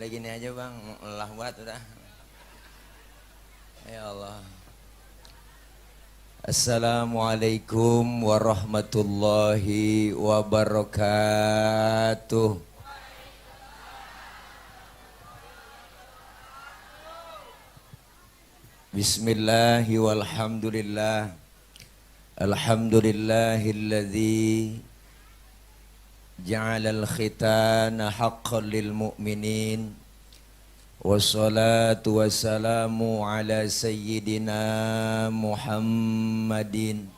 Udah gini aja bang, lelah banget udah. Ya Allah. Assalamualaikum warahmatullahi wabarakatuh. Bismillahi walhamdulillah. Alhamdulillahilladzi ja'alal khitana haqqan lil mu'minin. Wassalatu wassalamu ala sayyidina Muhammadin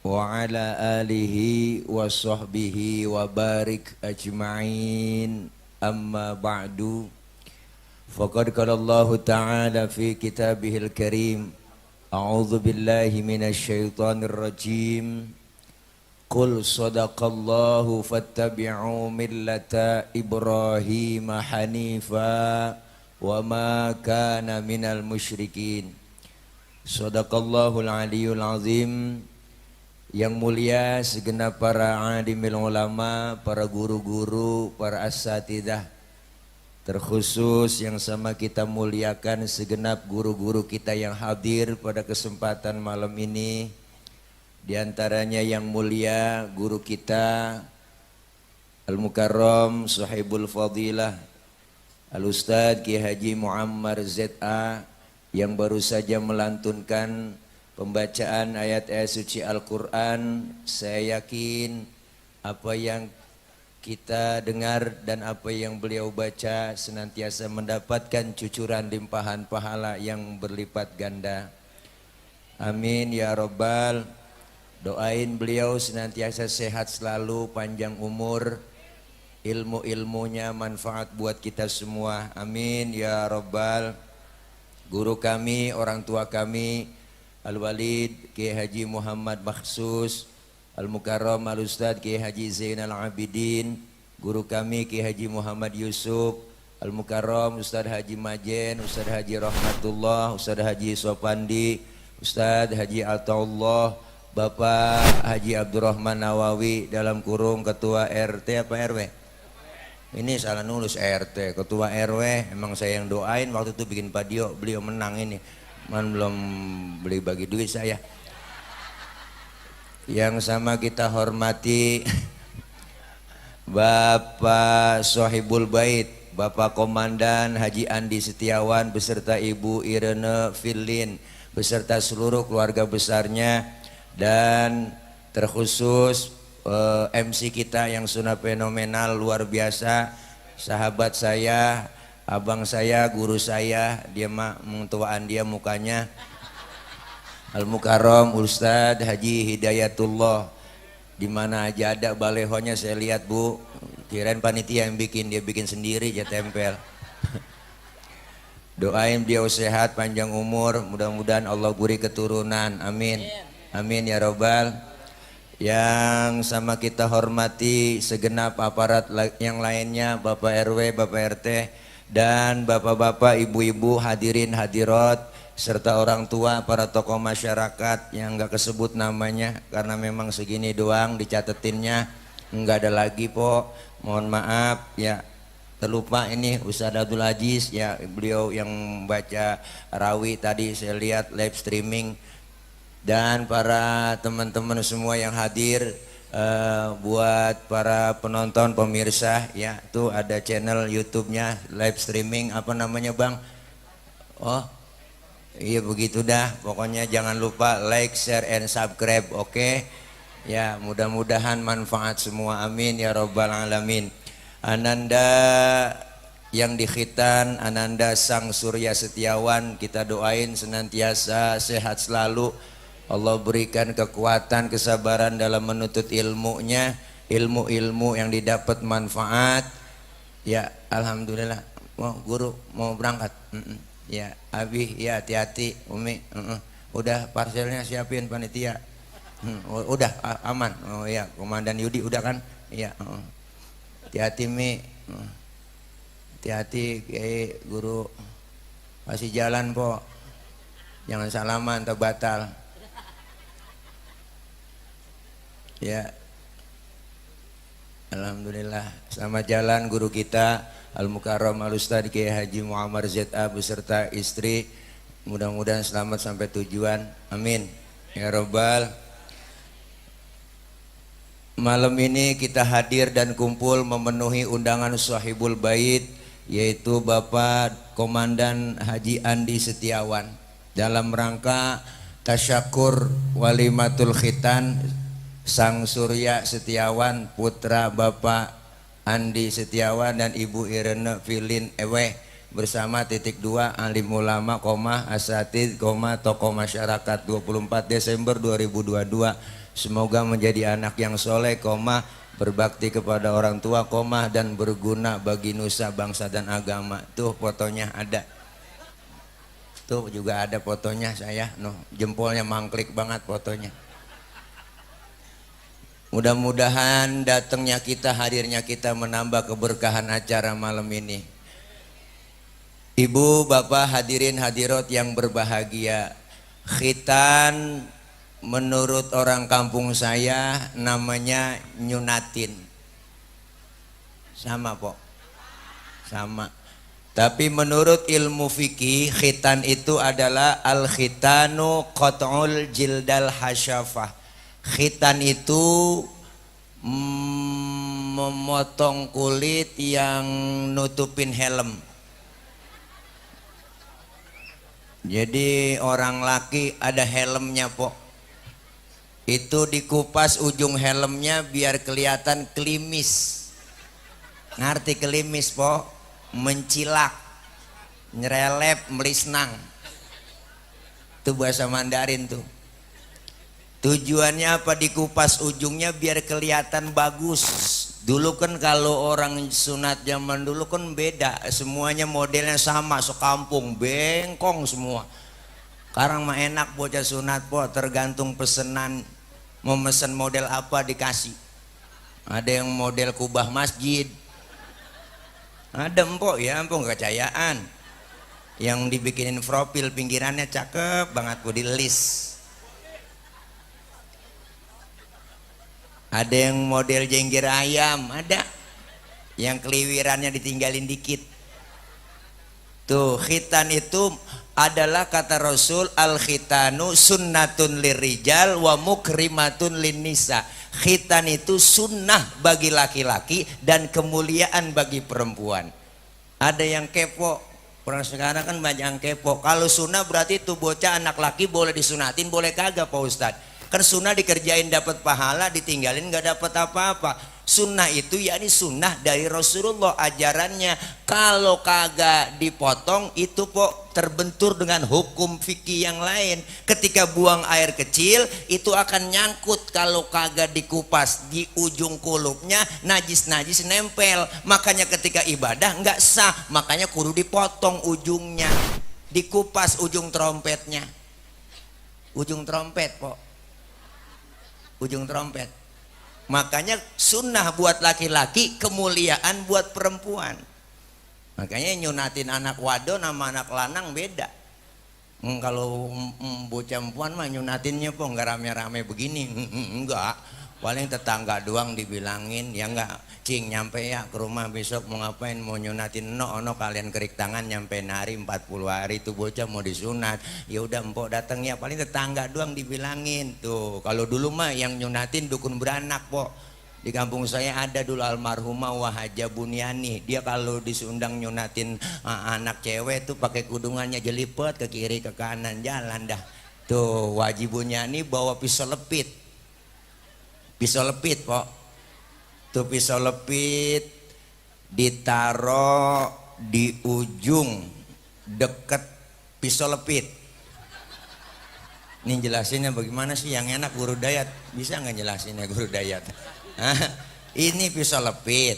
wa ala alihi wa sahbihi wa barik ajma'in. Amma ba'du. Faqad qala Allah ta'ala fi kitabihil karim. A'udzu billahi minasy syaithanir rajim. Qul sadaqallahu fattabi'u millata Ibrahim hanifa wa ma kana minal musyrikin. Sadaqallahul aliyul azim. Yang mulia segenap para alimil ulama, para guru-guru, para asatidzah, terkhusus yang sama kita muliakan segenap guru-guru kita yang hadir pada kesempatan malam ini. Di antaranya yang mulia guru kita Al-Mukarram Sahibul Fadilah Al-Ustadz Ki Haji Muammar Z.A. yang baru saja melantunkan pembacaan ayat-ayat suci Al-Quran. Saya yakin apa yang kita dengar dan apa yang beliau baca senantiasa mendapatkan cucuran limpahan pahala yang berlipat ganda. Amin ya Rabbal. Doain beliau senantiasa sehat selalu, panjang umur, ilmu-ilmunya manfaat buat kita semua. Amin ya Rabbal. Guru kami, orang tua kami, Al-Walid Kiai Haji Muhammad Makhsus, Al-Mukarram Al-Ustadz Kiai Haji Zainal Abidin, guru kami Kiai Haji Muhammad Yusuf, Al-Mukarram Ustadz Haji Majen, Ustadz Haji Rahmatullah, Ustadz Haji Sopandi, Ustadz Haji Ataullah, Bapak Haji Abdurrahman Nawawi dalam kurung ketua RT apa RW? Ini salah nulis RT, ketua RW. Emang saya yang doain waktu itu bikin video, beliau menang ini. Man belum beli bagi duit saya. Yang sama kita hormati Bapak Sohibul Bait, Bapak Komandan Haji Andi Setiawan beserta Ibu Irene Filin beserta seluruh keluarga besarnya. Dan terkhusus MC kita yang sudah fenomenal luar biasa, sahabat saya, abang saya, guru saya, dia mah mentuaan dia mukanya, Al-Mukarram Ustadz Haji Hidayatullah. Dimana aja ada balehonya saya lihat bu, kirain panitia yang bikin, dia bikin sendiri aja tempel. Doain beliau sehat, panjang umur, mudah-mudahan Allah beri keturunan, amin. Amin ya Rabbal. Yang sama kita hormati segenap aparat yang lainnya, Bapak RW, Bapak RT, dan Bapak-bapak, Ibu-ibu, hadirin hadirat, serta orang tua, para tokoh masyarakat yang gak kesebut namanya karena memang segini doang dicatetinnya, nggak ada lagi po, mohon maaf ya. Terlupa ini Ustadz Abdul Aziz ya, beliau yang baca rawi tadi saya lihat live streaming. Dan para teman-teman semua yang hadir, buat para penonton pemirsa ya, tuh ada channel YouTube-nya live streaming, apa namanya bang? Oh iya begitu dah, pokoknya jangan lupa like, share, and subscribe, oke? Ya mudah-mudahan manfaat semua, amin ya Rabbal Alamin. Ananda yang di khitan, Ananda Sang Surya Setiawan, kita doain senantiasa sehat selalu. Allah berikan kekuatan, kesabaran dalam menuntut ilmunya, ilmu-ilmu yang didapat manfaat. Ya alhamdulillah. Mau guru mau berangkat. Ya Abi ya hati-hati Umi. Udah parcelnya siapin panitia. Udah aman. Oh ya Komandan Yudi udah kan? Iya. Hati-hati Mi. Hati-hati Kiai guru. Kasih jalan po. Jangan salaman, tak batal. Ya, alhamdulillah. Selamat jalan guru kita Al Mukarram Al Ustadz Kiai Haji Muammar ZA beserta istri, mudah-mudahan selamat sampai tujuan, amin ya robbal. Malam ini kita hadir dan kumpul memenuhi undangan Sahibul Bait, yaitu Bapak Komandan Haji Andi Setiawan, dalam rangka tasyakur walimatul khitan Sang Surya Setiawan, putra Bapak Andi Setiawan dan Ibu Irene Filin Eweh, bersama titik 2 alim ulama, asatid, tokoh masyarakat, 24 Desember 2022. Semoga menjadi anak yang soleh, berbakti kepada orang tua, dan berguna bagi nusa, bangsa dan agama. Tuh fotonya ada. Tuh juga ada fotonya saya, jempolnya mangklik banget fotonya. Mudah-mudahan datangnya kita, hadirnya kita menambah keberkahan acara malam ini. Ibu, bapak, hadirin hadirat yang berbahagia, khitan menurut orang kampung saya namanya nyunatin. Sama pok? Sama. Tapi menurut ilmu fikih, khitan itu adalah al-khitanu qat'ul jildal hasyafah. Khitan itu memotong kulit yang nutupin helm. Jadi orang laki ada helmnya pok, itu dikupas ujung helmnya biar kelihatan klimis. Ngerti klimis pok? Mencilak, nyerelep, melisnang. Itu bahasa Mandarin tuh. Tujuannya apa dikupas ujungnya? Biar kelihatan bagus. Dulu kan kalau orang sunat zaman dulu kan beda, semuanya modelnya sama, sekampung bengkong semua. Sekarang mah enak bocah sunat po, tergantung pesenan, mau mesen model apa dikasih. Ada yang model kubah masjid, ada empok ya, empok kecayaan, yang dibikinin profil pinggirannya cakep banget bu, di list. Ada yang model jenggir ayam, ada yang keliwirannya ditinggalin dikit. Tuh khitan itu adalah kata Rasul, al khitanu sunnatun lirijal wa mukrimatun linnisa. Khitan itu sunnah bagi laki-laki dan kemuliaan bagi perempuan. Ada yang kepo, orang sekarang kan banyak yang kepo. Kalau sunnah berarti itu bocah anak laki boleh disunatin, boleh kagak Pak Ustadz? Kan sunnah dikerjain dapat pahala, ditinggalin nggak dapat apa-apa. Sunnah itu yakni sunnah dari Rasulullah, ajarannya. Kalau kagak dipotong itu pok terbentur dengan hukum fikih yang lain. Ketika buang air kecil itu akan nyangkut, kalau kagak dikupas di ujung kulupnya, najis-najis nempel. Makanya ketika ibadah nggak sah, makanya kudu dipotong ujungnya, dikupas ujung trompetnya. Ujung trompet pok, ujung trompet. Makanya sunnah buat laki-laki, kemuliaan buat perempuan. Makanya nyunatin anak wadon sama anak lanang beda. Kalau bocah perempuan mah nyunatinnya po nggak rame-rame begini, enggak. Paling tetangga doang dibilangin, ya enggak, cing nyampe ya ke rumah besok mau ngapain, mau nyunatin, no kalian kerik tangan nyampe hari 40 hari itu bocah mau disunat. Ya udah empok datang ya, paling tetangga doang dibilangin. Tuh kalau dulu mah yang nyunatin dukun beranak po. Di kampung saya ada dulu almarhumah Wahaja Bunyani, dia kalau disundang nyunatin anak cewek tuh pakai kudungannya jelipet ke kiri ke kanan jalan dah. Tuh Wajib Bunyani bawa pisau lepit. Pisau lepit pok, tuh pisau lepit ditaro di ujung deket pisau lepit. Ini jelasinnya bagaimana sih yang enak Guru Dayat, bisa nggak jelasinnya Guru Dayat? Ini pisau lepit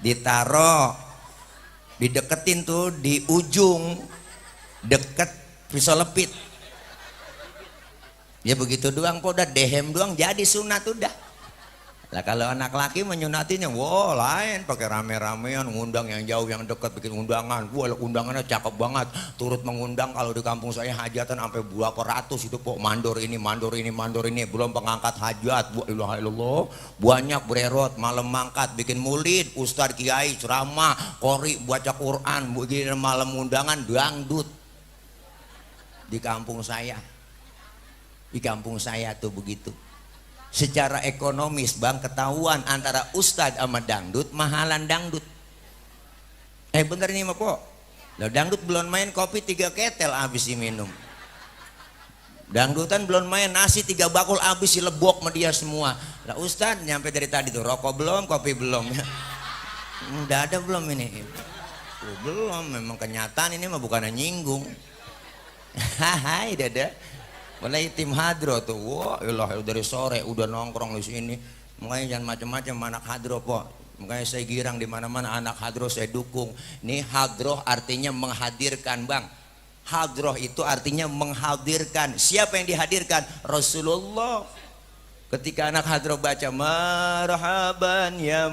ditaro, dideketin tuh di ujung deket pisau lepit. Ya begitu doang po, udah dehem doang jadi sunat udah. Lah kalau anak laki menyunatinya, wah lain, pakai rame-ramean, ngundang yang jauh yang dekat, bikin undangan. Wah undangannya cakep banget, turut mengundang. Kalau di kampung saya hajatan sampai berapa ratus itu pok, mandor ini, mandor ini, mandor ini, belum pengangkat hajat. Bu ilaha illallah, banyak bererot, malam mangkat, bikin mulid, ustad kiai ceramah, qori baca Quran, begini malam undangan dangdut. Di kampung saya, di kampung saya tuh begitu. Secara ekonomis bang, ketahuan antara ustadz sama dangdut, mahalan dangdut. Bener nih mah po. Lah dangdut belum main kopi 3 ketel habis minum. Dangdutan belum main nasi 3 bakul habis lebok sama dia semua. Lah ustadz nyampe dari tadi tuh, rokok belum, kopi belum. Udah ada belum ini? Belum, memang kenyataan ini mah bukan nyinggung. Hai dada. Mulai tim hadro tuh, wah ilah dari sore udah nongkrong di sini. Makanya jangan macam-macam anak hadro po. Makanya saya girang di mana-mana anak hadro saya dukung. Nih hadro artinya menghadirkan bang. Hadroh itu artinya menghadirkan. Siapa yang dihadirkan? Rasulullah. Ketika anak hadroh baca marhaban ya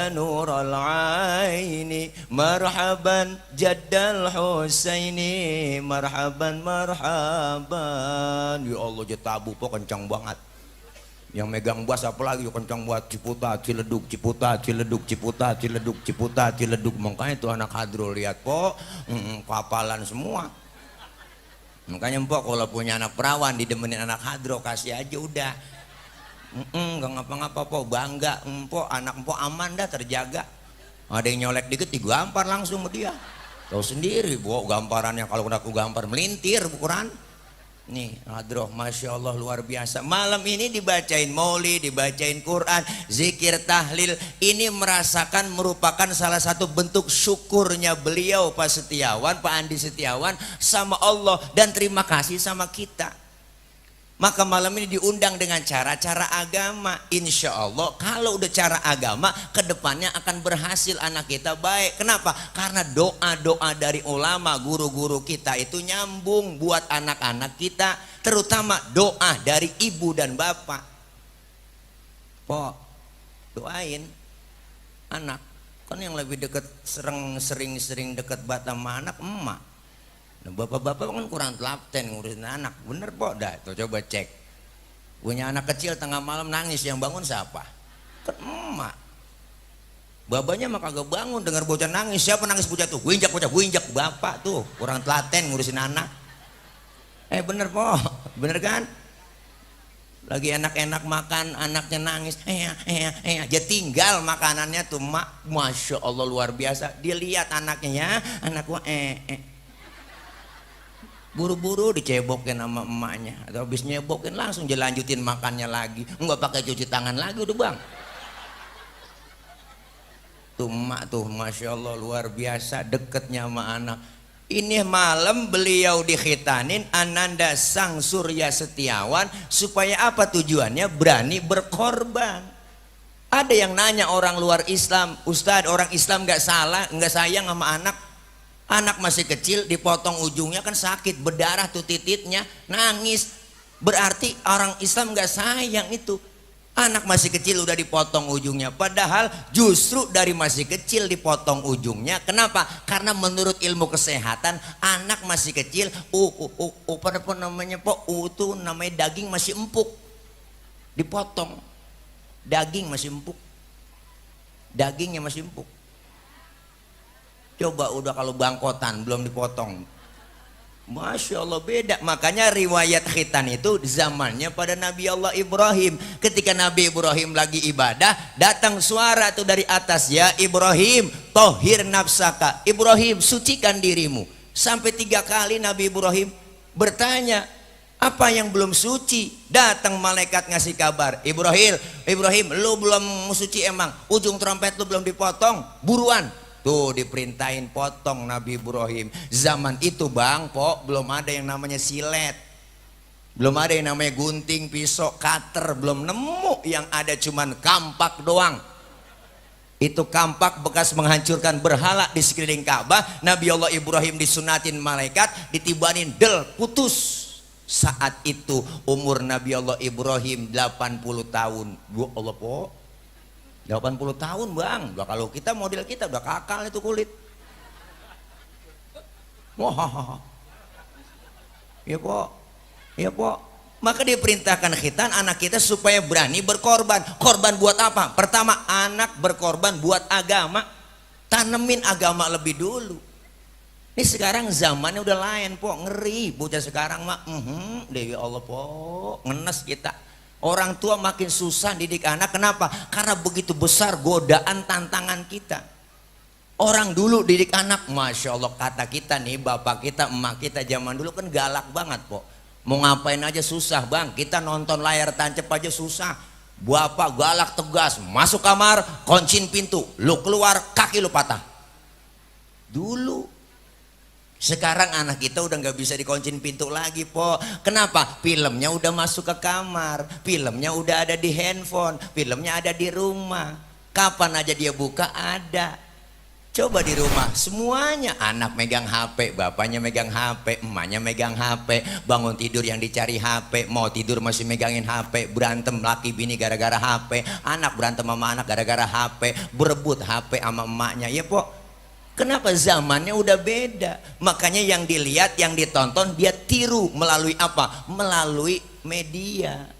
nural aini, marhaban jaddal husaini, marhaban marhaban. Ya Allah jetabu po kencang banget. Yang megang bass apalagi kencang buat Ciputat, Ciledug, Ciputat, Ciledug, Ciputat, Ciledug, Ciputat, Ciledug. Makanya itu anak hadroh lihat po, kapalan semua. Makanya empok kalau punya anak perawan didemenin anak hadro kasih aja udah. Gak ngapa-ngapa po, bangga empok, anak empok aman dah terjaga. Ada yang nyolek dikit digampar langsung sama dia. Tahu sendiri po gamparannya, kalau aku gampar melintir ukuran. Nih hadroh masya Allah luar biasa. Malam ini dibacain maulid, dibacain Quran, zikir tahlil. Ini merasakan merupakan salah satu bentuk syukurnya beliau Pak Setiawan, Pak Andi Setiawan sama Allah, dan terima kasih sama kita. Maka malam ini diundang dengan cara-cara agama. Insya Allah kalau udah cara agama, kedepannya akan berhasil anak kita baik. Kenapa? Karena doa-doa dari ulama, guru-guru kita itu nyambung buat anak-anak kita. Terutama doa dari ibu dan bapak. Po, doain anak. Kan yang lebih dekat, sering dekat batam sama anak emak. Nah, bapak-bapak kan kurang telaten ngurusin anak, bener po dah. Tuh coba cek, punya anak kecil tengah malam nangis, yang bangun siapa? Kan emak. Babanya mah kagak bangun dengar bocah nangis. Siapa nangis bocah tuh? Gue injak bapak tuh, kurang telaten ngurusin anak. Bener po, bener kan? Lagi enak-enak makan, anaknya nangis, dia tinggal makanannya tuh mak, masya Allah luar biasa. Dia lihat anaknya ya, anak gua buru-buru dicebokin sama emaknya, atau habis nyebokin langsung dilanjutin makannya lagi, nggak pakai cuci tangan lagi udah bang. Tuh emak tuh masya Allah luar biasa deketnya sama anak. Ini malam beliau dikhitanin Ananda Sang Surya Setiawan, supaya apa tujuannya? Berani berkorban. Ada yang nanya orang luar Islam, Ustadz orang Islam nggak salah, nggak sayang sama anak? Anak masih kecil dipotong ujungnya kan sakit, berdarah tuh titiknya, nangis. Berarti orang Islam nggak sayang itu. Anak masih kecil udah dipotong ujungnya. Padahal justru dari masih kecil dipotong ujungnya. Kenapa? Karena menurut ilmu kesehatan anak masih kecil, apa namanya po? Itu namanya daging masih empuk. Dipotong, daging masih empuk. Dagingnya masih empuk. Coba udah kalau bangkotan belum dipotong, masya Allah beda. Makanya riwayat khitan itu zamannya pada Nabi Allah Ibrahim. Ketika Nabi Ibrahim lagi ibadah, datang suara tuh dari atas, ya Ibrahim tohir nafsaka, Ibrahim sucikan dirimu. Sampai 3 kali Nabi Ibrahim bertanya, apa yang belum suci? Datang malaikat ngasih kabar, Ibrahim lu belum suci emang, ujung trompet lu belum dipotong, buruan. Tuh diperintahin potong Nabi Ibrahim. Zaman itu bang po belum ada yang namanya silet, belum ada yang namanya gunting, pisau, cutter, belum nemu. Yang ada cuman kampak doang. Itu kampak bekas menghancurkan berhala di sekeliling Ka'bah. Nabi Allah Ibrahim disunatin malaikat, ditibanin del putus. Saat itu umur Nabi Allah Ibrahim 80 tahun. Bu Allah po, 80 tahun bang. Kalau kita model kita udah kakal itu kulit. Wah, ya po, ya po. Maka diperintahkan khitan anak kita supaya berani berkorban. Korban buat apa? Pertama, anak berkorban buat agama. Tanemin agama lebih dulu. Ini sekarang zamannya udah lain po, ngeri bocah sekarang mah. Dewi Allah po, ngenes kita. Orang tua makin susah didik anak. Kenapa? Karena begitu besar godaan tantangan kita. Orang dulu didik anak, masya Allah, kata kita nih, bapak kita, emak kita zaman dulu kan galak banget po. Mau ngapain aja susah bang. Kita nonton layar tancap aja susah. Bapak galak tegas, masuk kamar, kuncin pintu, lu keluar kaki lu patah. Dulu. Sekarang anak kita udah nggak bisa dikuncin pintu lagi po. Kenapa? Filmnya udah masuk ke kamar, filmnya udah ada di handphone, filmnya ada di rumah. Kapan aja dia buka ada. Coba di rumah semuanya, anak megang HP, bapaknya megang HP, emaknya megang HP, bangun tidur yang dicari HP, mau tidur masih megangin HP, berantem laki bini gara-gara HP, anak berantem sama anak gara-gara HP, berebut HP sama emaknya. Ya po, kenapa? Zamannya udah beda. Makanya yang dilihat, yang ditonton dia tiru melalui apa? Melalui media.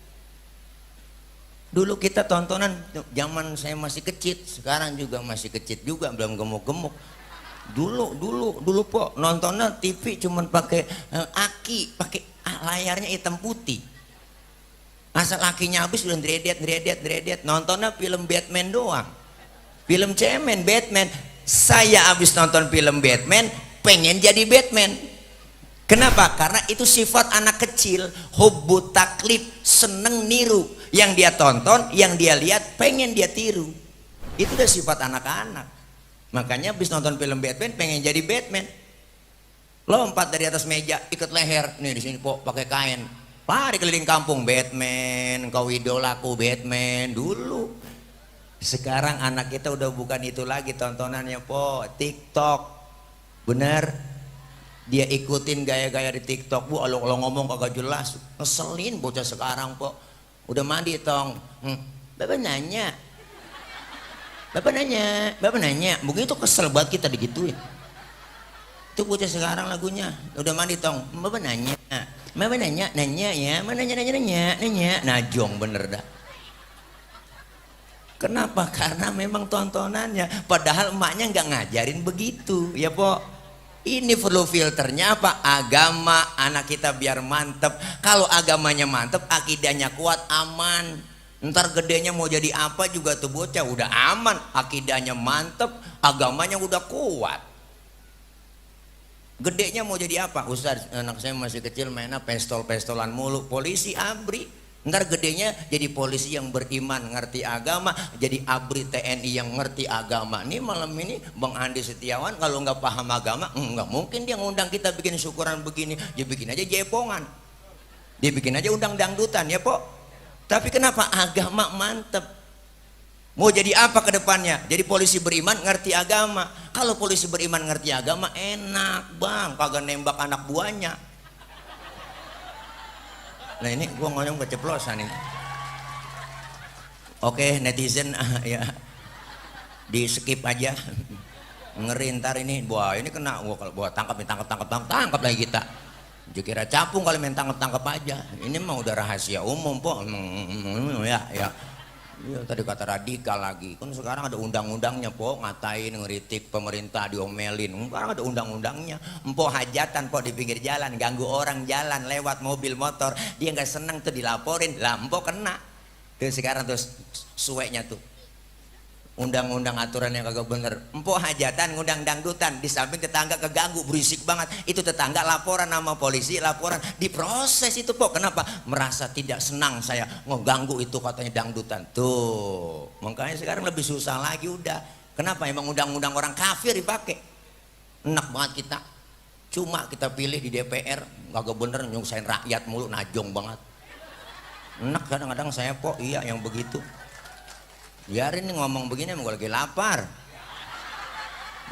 Dulu kita tontonan zaman saya masih kecil, sekarang juga masih kecil juga, belum gemuk-gemuk. Dulu po nontonnya TV cuman pakai aki, pakai layarnya hitam putih. Asal akinya habis udah dredet. Nontonnya film Batman doang. Film cemen Batman. Saya habis nonton film Batman pengen jadi Batman. Kenapa? Karena itu sifat anak kecil, hubbu taklid, seneng niru. Yang dia tonton, yang dia lihat pengen dia tiru. Itu udah sifat anak-anak. Makanya habis nonton film Batman pengen jadi Batman. Lompat dari atas meja, ikat leher. Nih di sini po pakai kain. Lari keliling kampung Batman, kau idolaku Batman dulu. Sekarang anak kita udah bukan itu lagi tontonannya po, TikTok. Bener? Dia ikutin gaya-gaya di TikTok bu. Kalau ngomong kagak jelas, ngeselin bocah sekarang po. Udah mandi tong, bapak nanya, begitu kesel banget kita digituin. Itu bocah sekarang lagunya, udah mandi tong, bapak nanya ya, mana nanya, najong bener dah. Kenapa? Karena memang tontonannya, padahal emaknya nggak ngajarin begitu, ya po. Ini perlu filternya apa? Agama anak kita biar mantep. Kalau agamanya mantep, akidahnya kuat, aman. Ntar gedenya mau jadi apa juga tuh bocah udah aman. Akidahnya mantep, agamanya udah kuat. Gedenya mau jadi apa? Ustaz, anak saya masih kecil mainnya pistol-pistolan mulu. Polisi abri. Ntar gedenya jadi polisi yang beriman, ngerti agama, jadi abri TNI yang ngerti agama. Nih malam ini Bang Andi Setiawan kalau nggak paham agama, nggak mungkin dia ngundang kita bikin syukuran begini. Dia bikin aja jepongan, dia bikin aja undang dangdutan ya po. Tapi kenapa? Agama mantep. Mau jadi apa ke depannya? Jadi polisi beriman ngerti agama. Kalau polisi beriman ngerti agama enak bang, kagak nembak anak buahnya. Nah ini gua ngomong keceplosan ini. Oke netizen ya di skip aja. Ngeri ntar ini, wah ini kena gua tangkap lagi kita. Kira capung kalau main tangkap aja. Ini mah udah rahasia umum po. Ya. Iya tadi kata radikal lagi. Kan sekarang ada undang-undangnya po, ngatain ngeritik pemerintah diomelin. Sekarang ada undang-undangnya. Empo hajatan po di pinggir jalan, ganggu orang jalan lewat mobil motor, dia nggak seneng tuh dilaporin. Lah empo kena. Tuh sekarang tuh sueknya tuh. Undang-undang aturan yang kagak bener. Empo hajatan ngundang dangdutan, di samping tetangga keganggu berisik banget. Itu tetangga laporan sama polisi, laporan diproses itu po. Kenapa? Merasa tidak senang saya ngeganggu itu katanya dangdutan. Tuh makanya sekarang lebih susah lagi udah. Kenapa? Emang undang-undang orang kafir dipakai. Enak banget kita. Cuma kita pilih di DPR kagak bener, nyusahin rakyat mulu, najong banget. Enak kadang-kadang saya po, iya yang begitu. Biarin nih ngomong begini emang gue lagi lapar.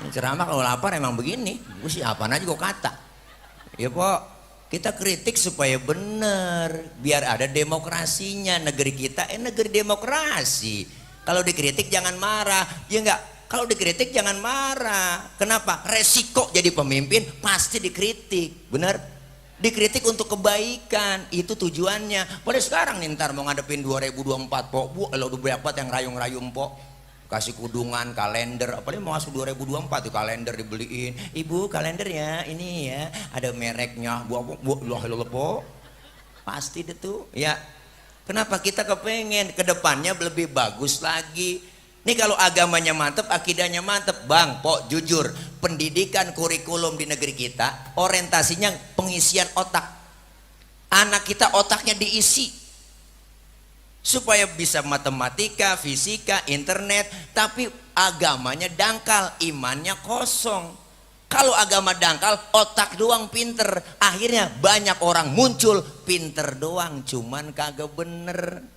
Ini ceramah kalau lapar emang begini. Gue sih apaan aja gue kata. Ya po, Kita kritik supaya benar, biar ada demokrasinya. Negeri kita negeri demokrasi. Kalau dikritik jangan marah, ya enggak. Kalau dikritik jangan marah. Kenapa? Resiko jadi pemimpin pasti dikritik, benar? Dikritik untuk kebaikan, itu tujuannya. Pada sekarang nih ntar mau ngadepin 2024 po, bu, lo udah berapa yang rayung-rayung po, kasih kudungan, kalender, apalagi mau masuk 2024 tuh kalender dibeliin. Ibu kalender ya, ini ya, ada mereknya, bu lo po, pasti deh tuh, ya. Kenapa kita kepengen kedepannya lebih bagus lagi? Nih kalau agamanya mantep, akidahnya mantep, bang, pok jujur, pendidikan kurikulum di negeri kita orientasinya pengisian otak. Anak kita otaknya diisi supaya bisa matematika, fisika, internet, tapi agamanya dangkal, imannya kosong. Kalau agama dangkal, otak doang pinter, akhirnya banyak orang muncul pinter doang, cuman kagak bener.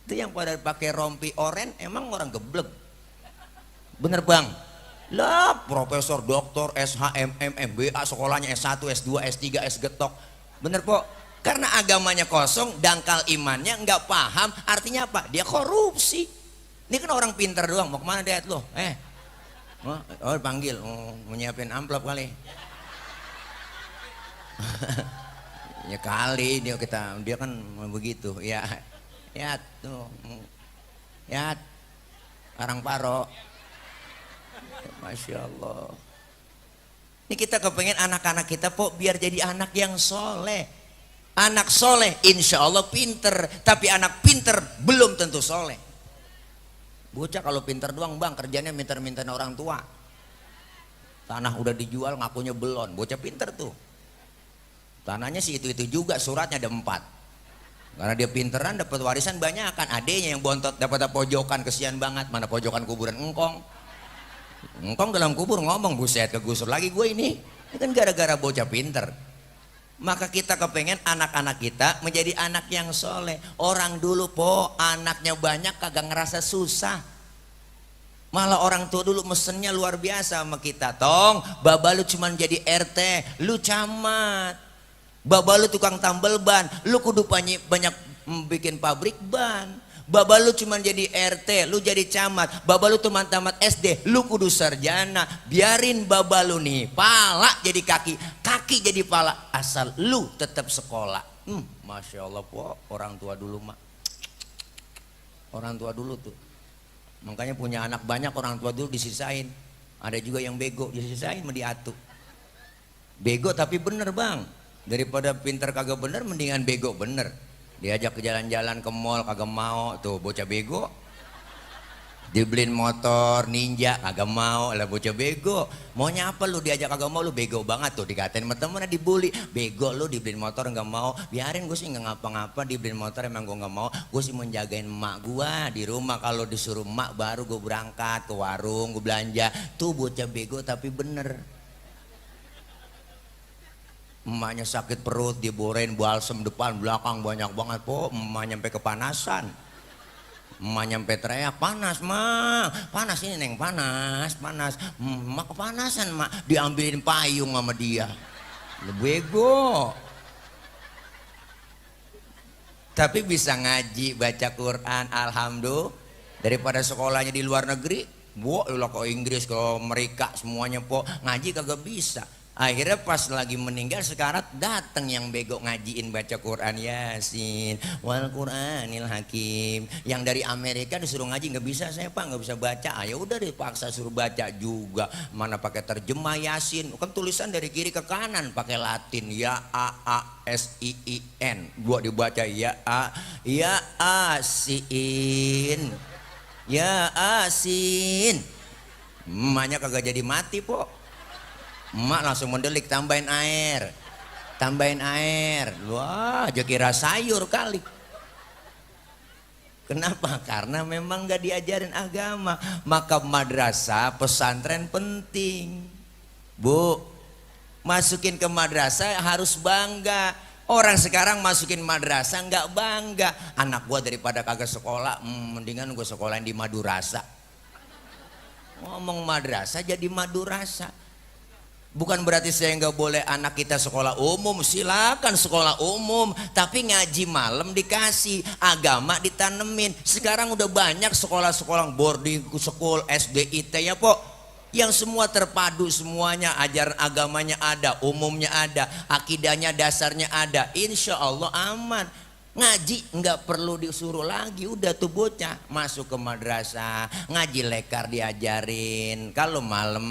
Itu yang pada pakai rompi oren emang orang geblek, bener bang? Lah profesor, doktor, SHM, MBA, sekolahnya S1, S2, S3, S getok, bener po? Karena agamanya kosong, dangkal imannya, nggak paham, artinya apa? Dia korupsi. Ini kan orang pinter doang, mau kemana diet lo? Oh panggil, mau nyiapin amplop kali. Ya kali dia kan begitu, ya. Ya tuh, ya Karang Paro, Masya Allah. Ini kita kepengen anak-anak kita po biar jadi anak yang soleh. Anak soleh insya Allah pinter, tapi anak pinter belum tentu soleh. Bocah kalau pinter doang bang, kerjanya minta-minta orang tua. Tanah udah dijual ngakunya belum, bocah pinter tuh. Tanahnya sih itu juga, suratnya ada 4. Karena dia pinteran dapat warisan banyak kan, adenya yang bontot dapat pojokan, kesian banget. Mana pojokan kuburan engkong dalam kubur ngomong, buset kegusur lagi gue ini kan gara-gara bocah pinter. Maka kita kepengen anak-anak kita menjadi anak yang soleh. Orang dulu po anaknya banyak kagak ngerasa susah, malah orang tua dulu mesennya luar biasa sama kita. Tong baba lu cuman jadi RT, lu camat. Baba lu tukang tambal ban, lu kudu banyak bikin pabrik ban. Baba lu cuma jadi RT, lu jadi camat. Baba lu cuma tamat SD, lu kudu sarjana. Biarin baba lu nih pala jadi kaki, kaki jadi pala, asal lu tetap sekolah. Masya Allah po, orang tua dulu mak, orang tua dulu tuh. Makanya punya anak banyak, orang tua dulu disisain. Ada juga yang bego disisain sama diatu. Bego tapi bener bang. Daripada pinter kagak bener, mendingan bego bener. Diajak ke jalan-jalan ke mall kagak mau, tuh bocah bego. Dibeliin motor ninja kagak mau, lah bocah bego. Maunya apa lu, diajak kagak mau, lu bego banget tuh. Dikatain sama temennya, dibully, bego lu, dibeliin motor nggak mau. Biarin gue sih nggak ngapa-ngapa, dibeliin motor emang gue nggak mau. Gue sih menjagain emak gue di rumah, kalau disuruh emak baru gue berangkat ke warung, gue belanja. Tuh bocah bego tapi bener. Emaknya sakit perut, diborein balsem depan belakang banyak banget po. Emak nyampe kepanasan, emak nyampe teriak, panas mak, panas ini neng, panas. Emak kepanasan mak, diambilin payung sama dia. Bego tapi bisa ngaji, baca Quran, alhamdulillah. Daripada sekolahnya di luar negeri, lo ke Inggris, ke Amerika semuanya po, ngaji kagak bisa. Akhirnya pas lagi meninggal sekarat, datang yang bego ngajiin baca Quran, Yasin wal Quranil Hakim. Yang dari Amerika disuruh ngaji, nggak bisa saya pak, nggak bisa baca. Ya udah dipaksa suruh baca juga, mana pakai terjemah Yasin, kan tulisan dari kiri ke kanan pakai Latin, ya a s i i n, gua dibaca ya asin, ya asin. Emaknya kagak jadi mati po. Emak langsung mendelik, tambahin air. Wah, aja kira sayur kali. Kenapa? Karena memang gak diajarin agama. Maka madrasah, pesantren penting. Bu, masukin ke madrasah harus bangga. Orang sekarang masukin madrasah nggak bangga. Anak gua daripada kagak sekolah, mendingan gua sekolahin di Madurasa. Ngomong madrasah jadi Madurasa. Bukan berarti saya nggak boleh anak kita sekolah umum, silakan sekolah umum, tapi ngaji malam dikasih, agama ditanemin. Sekarang udah banyak sekolah-sekolah boarding school, SDIT ya po, yang semua terpadu, semuanya ajaran agamanya ada, umumnya ada, akidahnya dasarnya ada, insya Allah aman. Ngaji nggak perlu disuruh lagi, udah tuh bocah masuk ke madrasah, ngaji lekar diajarin, kalau malam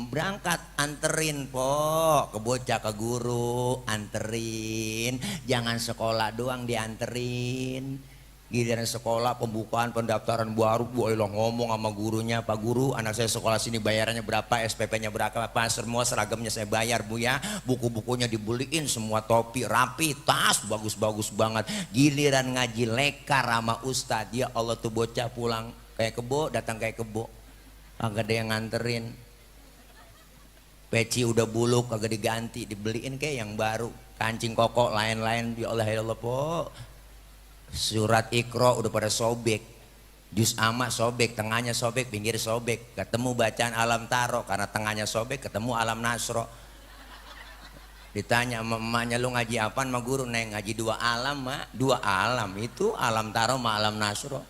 berangkat anterin po ke bocah ke guru, anterin, jangan sekolah doang dianterin. Giliran sekolah pembukaan pendaftaran baru, boleh ngomong sama gurunya, Pak Guru anak saya sekolah sini bayarannya berapa, SPP-nya berapa, semua seragamnya saya bayar Bu ya, buku-bukunya dibeliin semua, topi rapi, tas bagus-bagus banget. Giliran ngaji lekar sama ustadz, ya Allah tuh bocah pulang kayak kebo, datang kayak kebo, kagak ada yang nganterin, peci udah buluk kagak diganti, dibeliin kayak yang baru, kancing koko lain-lain, ya Allah ya Allah po. Surat Iqra udah pada sobek, juz amma sobek, tengahnya sobek, pinggir sobek, ketemu bacaan alam taro karena tengahnya sobek, ketemu alam nasro. Ditanya sama emaknya, lu ngaji apaan sama guru? Neng ngaji dua alam mak, dua alam itu alam taro sama alam nasro.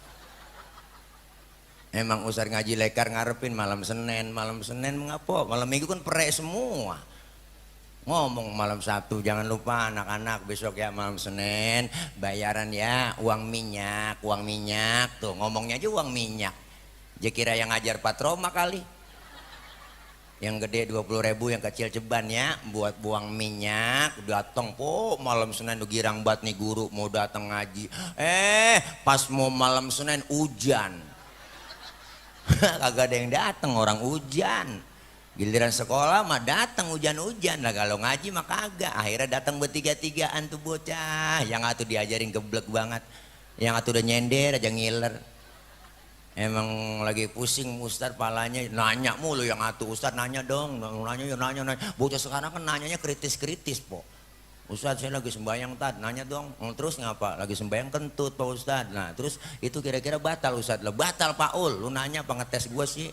Emang usah ngaji lekar ngarepin malam Senin mengapa? Malam Minggu kan perek semua. Ngomong malam Sabtu, jangan lupa anak-anak besok ya malam Senin bayaran ya uang minyak tuh, ngomongnya aja uang minyak. Dia kira yang ngajar patroma kali, yang gede 20.000, yang kecil ceban ya buat buang minyak. Datang po malam Senin udah girang banget nih guru mau datang ngaji, pas mau malam Senin hujan. Kagak ada yang datang, orang hujan. Giliran sekolah mah datang hujan-hujan lah, kalau ngaji mah kagak. Akhirnya datang bertiga-tigaan tuh bocah, yang atuh diajarin geblek banget, yang atuh udah nyender aja ngiler. Emang lagi pusing Ustadz palanya, nanya mulu yang atuh, Ustadz nanya dong, nanya. Bocah sekarang kan nanyanya kritis-kritis po. Ustadz saya lagi sembahyang Tad, nanya dong, terus ngapa? Lagi sembahyang kentut Pak Ustadz. Nah terus itu kira-kira batal Ustadz? Lah batal Pak Ul, lu nanya apa ngetes gue sih?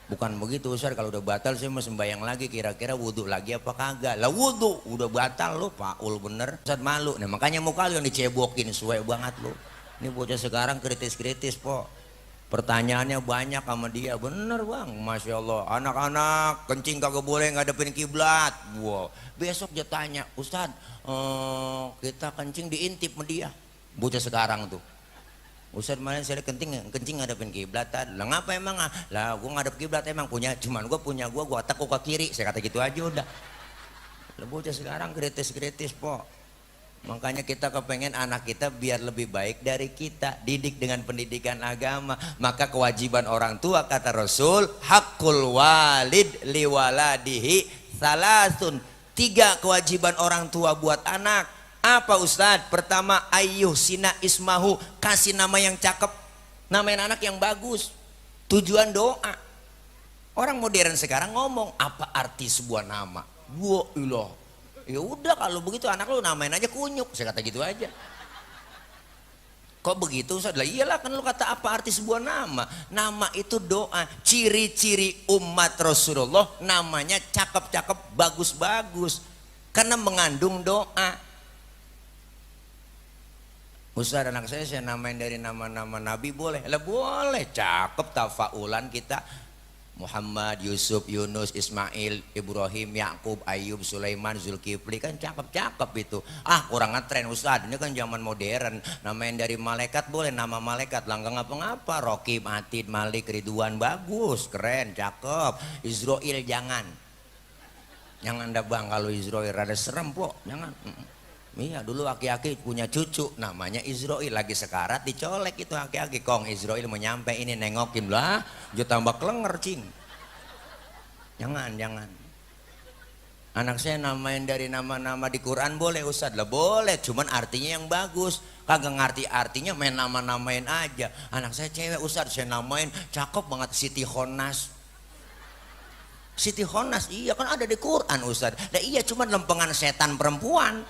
Bukan begitu Ustaz, kalau udah batal saya mau sembahyang lagi, kira-kira wudhu lagi apa kagak? Lah wudhu udah batal lo Pak Ul bener. Ustaz malu, nah makanya muka lu yang dicebokin, suwe banget lo. Ini bocah sekarang kritis-kritis po, pertanyaannya banyak sama dia, bener bang, Masya Allah. Anak-anak kencing kagak boleh ngadepin kiblat. Wow. Besok dia tanya, Ustaz kita kencing diintip sama dia, bocah sekarang tuh. Ustaz kemarin saya kencing ngadepin kiblat. Lah ngapa emang? Lah gua ngadep kiblat emang punya, cuman gua punya gua tekuk ke kiri, saya kata gitu aja udah. Lah bocah sekarang kritis-kritis po. Makanya kita kepengen anak kita biar lebih baik dari kita, didik dengan pendidikan agama. Maka kewajiban orang tua kata Rasul, hakul walid liwaladihi salasun. 3 kewajiban orang tua buat anak. Apa Ustadz? Pertama, ayyuh sina ismahu, kasih nama yang cakep, namain anak yang bagus. Tujuan doa. Orang modern sekarang ngomong apa arti sebuah nama? Wah ilah, ya udah kalau begitu anak lu namain aja Kunyuk, saya kata gitu aja. Kok begitu Ustadz? Lah iyalah kan lu kata apa arti sebuah nama? Nama itu doa. Ciri-ciri umat Rasulullah namanya cakep-cakep, bagus-bagus, karena mengandung doa. Ustaz anak saya namain dari nama-nama Nabi boleh? Lah boleh, cakep tafaulan kita. Muhammad, Yusuf, Yunus, Ismail, Ibrahim, Yakub, Ayub, Sulaiman, Zulkifli, kan cakep-cakep itu. Ah kurang ngetren Ustaz, ini kan zaman modern. Namain dari malaikat boleh, nama malaikat lah nggak ngapa-ngapa. Rokib, Atid, Malik, Ridwan, bagus, keren, cakep. Israel jangan dah bang, kalau Israel rada serem po, jangan. Iya dulu aki-aki punya cucu namanya Israel, lagi sekarat dicolek itu aki-aki, kong Israel mau nyampe ini nengokin lah, dia tambah kelenger cing. Jangan. Anak saya namain dari nama-nama di Quran boleh Ustadz? Lah boleh, cuman artinya yang bagus. Kagak ngerti artinya main nama-namain aja. Anak saya cewek Ustadz, saya namain cakep banget Siti Khonas. Siti Khonas, iya kan ada di Quran Ustadz. Lah iya, cuman lempengan setan perempuan.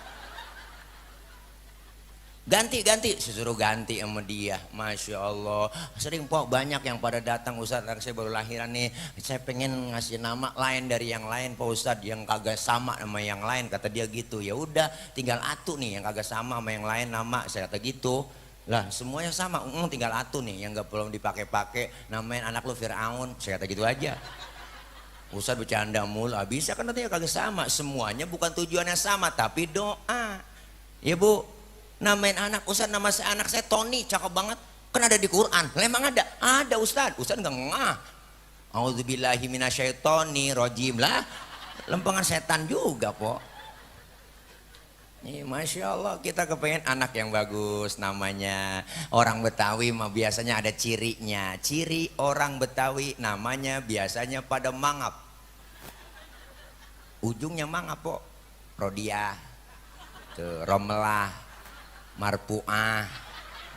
ganti, suruh ganti sama dia. Masya Allah, sering po banyak yang pada datang, Ustadz saya baru lahiran nih, saya pengen ngasih nama lain dari yang lain Pak Ustadz, yang kagak sama sama yang lain, kata dia gitu. Ya udah, tinggal atu nih yang kagak sama sama yang lain nama, saya kata gitu. Lah semuanya sama, tinggal atu nih yang gak perlu dipakai-pakai, namain anak lu Fir'aun, saya kata gitu aja. Ustadz bercanda mulu, bisa kan nantinya kagak sama, semuanya bukan tujuannya sama, tapi doa. Ya Bu, namain anak Ustadz, nama anak saya Tony, cakep banget, kan ada di Quran. Memang ada Ustadz nggak ngah. A'udzubillahi minasyaitonir rajim lah, lempengan setan juga po. Nih, Masya Allah, kita kepengen anak yang bagus namanya. Orang Betawi mah biasanya ada cirinya. Ciri orang Betawi namanya biasanya pada mangap, ujungnya mangap po. Rodiah, tuh, Romelah, Marpuah,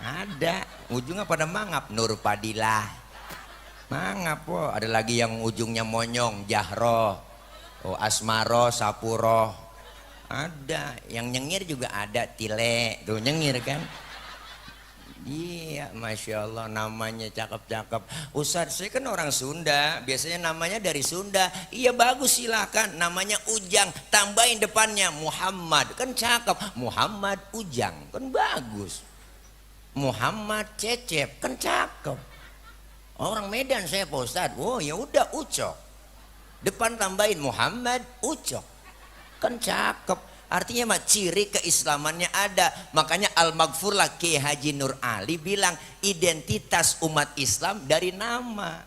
ada ujungnya pada mangap. Nur Padilah, mangap po. Ada lagi yang ujungnya monyong, Jahro, Asmaro, Sapuro, ada. Yang nyengir juga ada, Tile, tuh nyengir kan. Iya, Masya Allah, namanya cakep-cakep. Ustadz saya kan orang Sunda, biasanya namanya dari Sunda. Iya bagus, silakan, namanya Ujang, tambahin depannya Muhammad, kan cakep. Muhammad Ujang, kan bagus. Muhammad Cecep, kan cakep. Orang Medan saya Pak Ustadz, oh ya udah Ucok, depan tambahin Muhammad Ucok, kan cakep. Artinya mah ciri keislamannya ada. Makanya Al-Maghfurlah Kiai Haji Nur Ali bilang identitas umat Islam dari nama.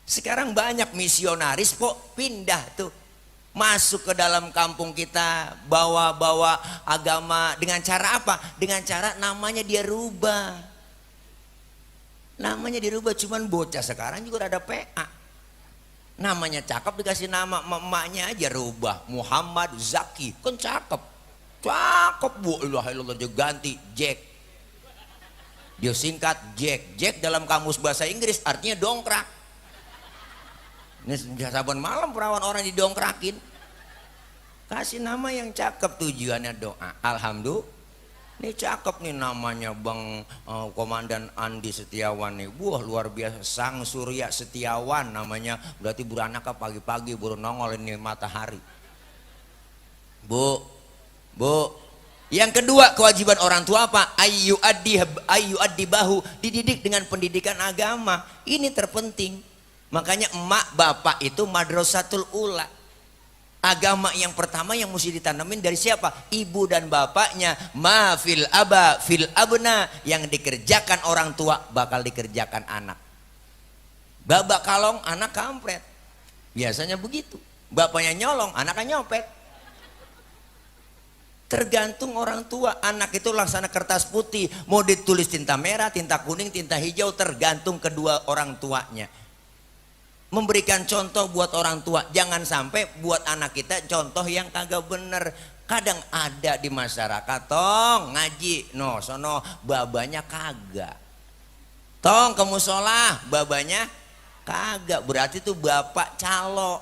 Sekarang banyak misionaris kok pindah tuh, masuk ke dalam kampung kita, bawa-bawa agama. Dengan cara apa? Dengan cara namanya dia rubah. Namanya dirubah, cuman bocah sekarang juga ada PA. Namanya cakep, dikasih nama emaknya aja rubah, Muhammad Zaki, kan cakep. Cakep Bu, ilaha illallah, dia ganti Jack. Dia singkat Jack. Jack dalam kamus bahasa Inggris artinya dongkrak. Ini saban malam perawan orang didongkrakin. Kasih nama yang cakep, tujuannya doa. Alhamdulillah. Ini cakep nih namanya Bang Komandan Andi Setiawan nih. Wah luar biasa, Sang Surya Setiawan namanya. Berarti beranaknya pagi-pagi baru nongol ini matahari. Bu. Yang kedua kewajiban orang tua apa? Ayu addi bahu, dididik dengan pendidikan agama. Ini terpenting. Makanya emak bapak itu madrasatul ula. Agama yang pertama yang mesti ditanamin dari siapa? Ibu dan bapaknya. Ma fil aba fil abna, yang dikerjakan orang tua bakal dikerjakan anak. Babak kalong, anak kampret. Biasanya begitu. Bapaknya nyolong, anaknya nyopet. Tergantung orang tua. Anak itu laksana kertas putih, mau ditulis tinta merah, tinta kuning, tinta hijau, tergantung kedua orang tuanya. Memberikan contoh buat orang tua, jangan sampai buat anak kita contoh yang kagak bener. Kadang ada di masyarakat, tong ngaji, no sono babanya kagak. Tong ke musola, babanya kagak. Berarti tuh bapak calo.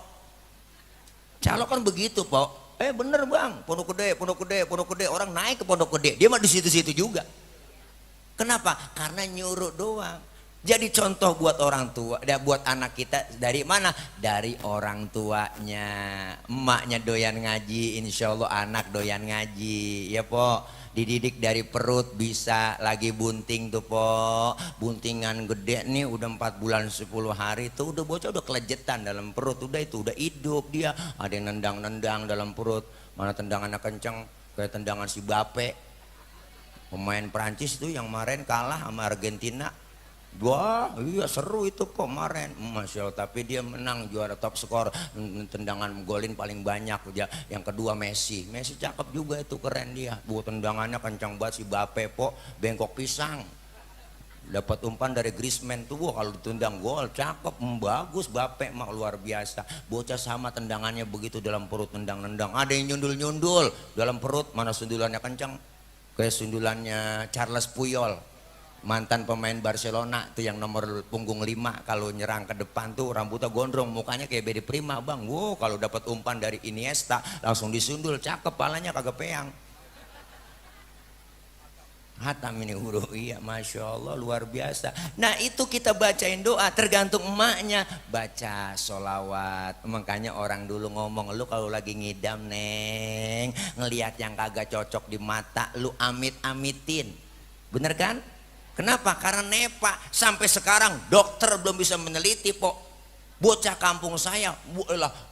Calo kan begitu, Pok. Bener Bang, pondok gede, orang naik ke pondok gede, dia mah di situ-situ juga. Kenapa? Karena nyuruh doang. Jadi contoh buat orang tua, buat anak kita dari mana? Dari orang tuanya. Emaknya doyan ngaji, insya Allah anak doyan ngaji. Ya Po, dididik dari perut bisa. Lagi bunting tuh Po, buntingan gede nih udah 4 bulan 10 hari tuh udah bocah udah kelejetan dalam perut. Udah itu udah hidup dia. Ada yang nendang-nendang dalam perut. Mana tendangannya kenceng kayak tendangan si Bape, pemain Prancis tuh yang kemarin kalah sama Argentina. Wah iya seru itu kemarin, Masya Allah. Tapi dia menang, juara top skor, tendangan golin paling banyak dia. Yang kedua Messi cakep juga itu, keren dia. Buat tendangannya kencang banget si Bape Po, bengkok pisang. Dapat umpan dari Griezmann tuh, wah kalau ditendang gol cakep, bagus. Bape mah luar biasa. Bocah sama tendangannya begitu dalam perut, nendang-nendang. Ada yang nyundul-nyundul dalam perut, mana sundulannya kencang kayak sundulannya Charles Puyol, mantan pemain Barcelona tuh, yang nomor punggung 5. Kalau nyerang ke depan tuh rambutnya gondrong, mukanya kayak Bedi Prima Bang. Wow, kalau dapat umpan dari Iniesta langsung disundul, cakep, palanya kagak peang. Hatam ini guru, iya Masya Allah luar biasa. Nah itu kita bacain doa tergantung emaknya. Baca sholawat. Makanya orang dulu ngomong, lu kalau lagi ngidam neng, ngelihat yang kagak cocok di mata, lu amit-amitin. Bener kan? Kenapa? Karena nepa. Sampai sekarang dokter belum bisa meneliti kok. Bocah kampung saya,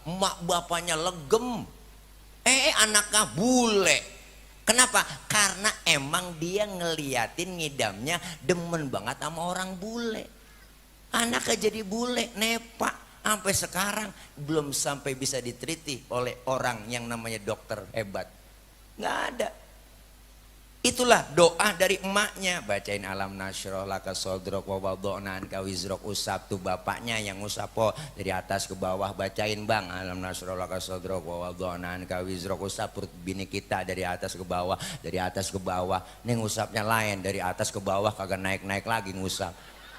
emak bapaknya legem. Anaknya bule. Kenapa? Karena emang dia ngeliatin ngidamnya demen banget sama orang bule. Anaknya jadi bule, nepa. Sampai sekarang belum sampai bisa diteliti oleh orang yang namanya dokter hebat. Nggak ada. Itulah doa dari emaknya. Bacain alam nasroh laka sodrok wa wada'na anka wizrok, usap tuh bapaknya yang usap po dari atas ke bawah. Bacain bang alam nasroh laka sodrok wa wada'na anka wizrok, usap perut bini kita dari atas ke bawah, dari atas ke bawah. Nih ngusapnya lain, dari atas ke bawah kagak naik-naik lagi ngusap.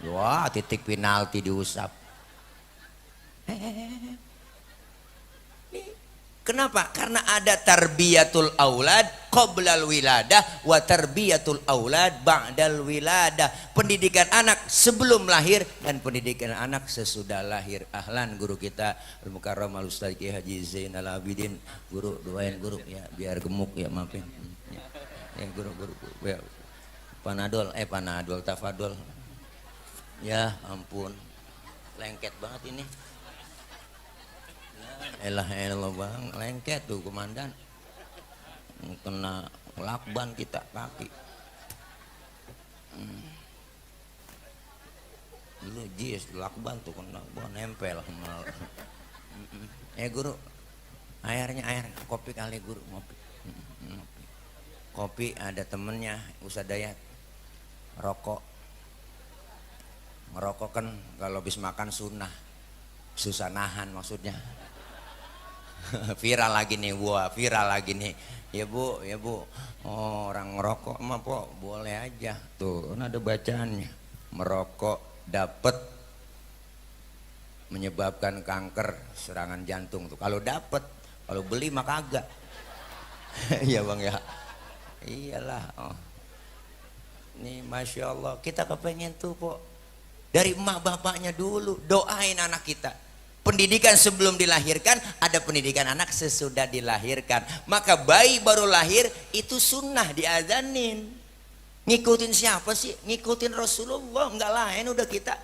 Wah titik penalti diusap. Kenapa? Karena ada tarbiyatul aulad qoblal wiladah wa tarbiyatul aulad ba'dal wiladah. Pendidikan anak sebelum lahir dan pendidikan anak sesudah lahir. Ahlan guru kita Al-Mukarram Al-Ustaz Ki Haji Zainal Abidin. Guru doain guru ya biar gemuk ya, maafin. Ya guru ya. Panadol tafadol. Ya ampun. Lengket banget ini. Elah bang, lengket tuh komandan, kena lakban kita kaki. Dulu jis lakban tuh kena nempel. Guru, air kopi kali guru, ngopi. Kopi ada temennya Ustaz Dayat, rokok. Ngerokok kan kalau habis makan sunnah, susah nahan maksudnya. Viral lagi nih viral lagi nih. Ya bu, oh, orang ngerokok mah po boleh aja tuh, kan ada bacaannya. Merokok dapat menyebabkan kanker serangan jantung tuh. Kalau dapat, kalau beli mah kagak. Iya bang ya, iyalah. Oh. Nih Masya Allah kita kepengen tuh po dari emak bapaknya dulu, doain anak kita. Pendidikan sebelum dilahirkan, ada pendidikan anak sesudah dilahirkan. Maka bayi baru lahir itu sunnah diazanin. Ngikutin siapa sih? Ngikutin Rasulullah, enggak lain udah kita.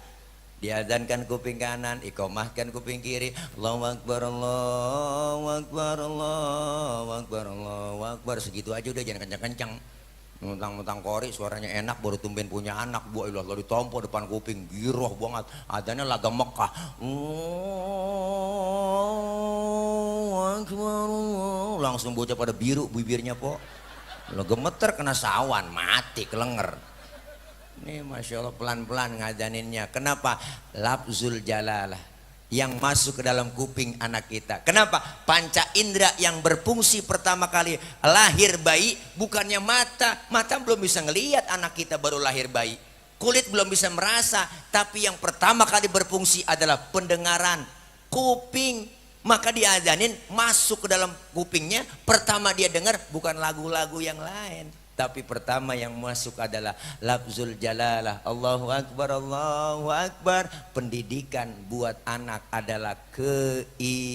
Diazankan kuping kanan, iqomahkan kuping kiri. Allahu Akbar, Allahu Akbar, Allahu Akbar, Allahu Akbar. Segitu aja udah, jangan kencang-kencang. Mentang-mentang kori suaranya enak baru tumben punya anak. Bu ilah lo ditompo depan kuping giroh banget. Adanya laga Mekah. Langsung bocah pada biru bibirnya po. Lo gemeter kena sawan mati kelenger. Ini Masya Allah pelan-pelan ngadaninnya. Kenapa? Lafzul jalalah yang masuk ke dalam kuping anak kita. Kenapa? Panca indera yang berfungsi pertama kali lahir bayi bukannya mata. Mata belum bisa ngelihat anak kita baru lahir bayi. Kulit belum bisa merasa. Tapi yang pertama kali berfungsi adalah pendengaran, kuping. Maka diazanin masuk ke dalam kupingnya. Pertama dia dengar bukan lagu-lagu yang lain, tapi pertama yang masuk adalah lafzul jalalah. Allahu Akbar, Allahu Akbar. Pendidikan buat anak adalah keimanan.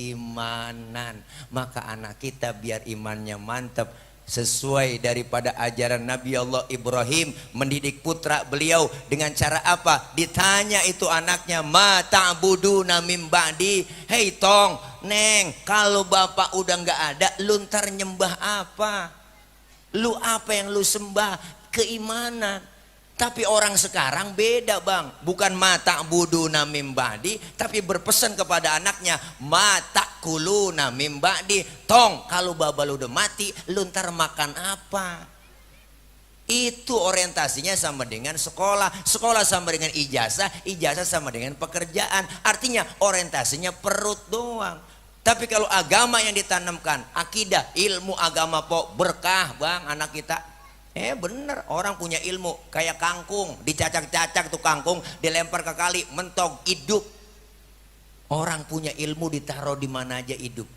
Maka anak kita biar imannya mantap, sesuai daripada ajaran Nabi Allah Ibrahim mendidik putra beliau dengan cara apa? Ditanya itu anaknya, ma ta'buduna mim ba'di. Hei tong, neng, kalau bapak udah nggak ada, lu ntar nyembah apa? Lu apa yang lu sembah? Keimanan. Tapi orang sekarang beda bang, bukan mata buduna mim ba'di, tapi berpesan kepada anaknya mata kuluna mim ba'di. Tong, kalau baba lu udah mati, lu ntar makan apa? Itu orientasinya sama dengan sekolah, sekolah sama dengan ijazah, ijazah sama dengan pekerjaan. Artinya orientasinya perut doang. Tapi kalau agama yang ditanamkan, akidah, ilmu agama po berkah bang anak kita. Bener, orang punya ilmu kayak kangkung, dicacak-cacak tuh kangkung, dilempar ke kali, mentok, hidup. Orang punya ilmu ditaruh di mana aja hidup.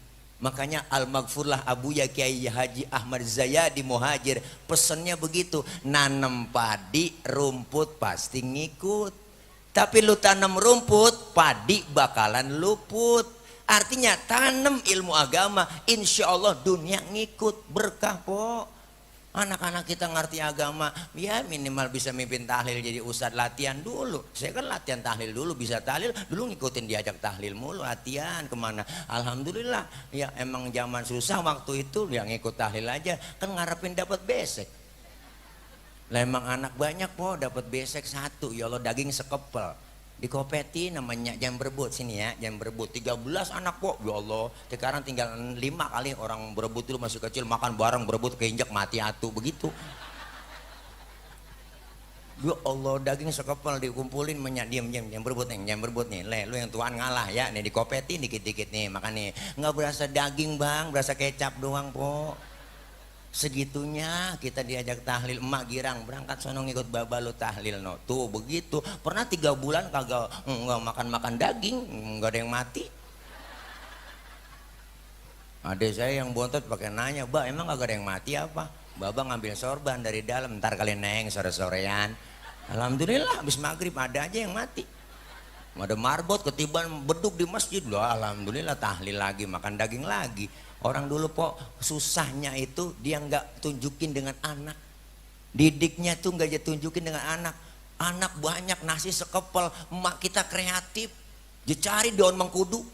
Makanya Al-Maghfurlah Abuya Kiai Haji Ahmad Zayadi Muhajir pesennya begitu, nanam padi rumput pasti ngikut. Tapi lu tanam rumput, padi bakalan luput. Artinya tanam ilmu agama, insya Allah dunia ngikut, berkah po. Anak-anak kita ngerti agama, ya minimal bisa mimpin tahlil jadi ustadz, latihan dulu. Saya kan latihan tahlil dulu, bisa tahlil dulu, ngikutin diajak tahlil mulu, latihan kemana. Alhamdulillah, ya emang zaman susah waktu itu, ya ngikut tahlil aja, kan ngarepin dapat besek. Lah emang anak banyak po, dapat besek satu, ya Allah daging sekepel. Di Kopeti namanya jam berebut sini ya, jam berebut 13 anak kok, ya Allah. Sekarang tinggal 5 kali orang berebut dulu masih kecil, makan bareng berebut keinjak mati atu begitu. Ya Allah daging sekepel dikumpulin diam jam berebut nih, le lu yang tuan ngalah ya, nih di Kopeti dikit-dikit nih makan nih. Nggak berasa daging bang, berasa kecap doang po. Segitunya kita diajak tahlil, emak girang berangkat sono ngikut baba lu tahlil no. Tuh begitu, pernah 3 bulan kagak nggak makan daging, nggak ada yang mati. Adik saya yang bontot pakai nanya, "Ba, emang kagak ada yang mati apa?" Baba ngambil sorban dari dalam, ntar kalian neng sore-sorean. Alhamdulillah habis maghrib ada aja yang mati. Ada marbot ketiban beduk di masjid loh, alhamdulillah tahlil lagi, makan daging lagi. Orang dulu po susahnya itu dia nggak tunjukin dengan anak, didiknya tuh nggak tunjukin dengan anak. Anak banyak nasi sekepel, emak kita kreatif, dia cari daun mengkudu,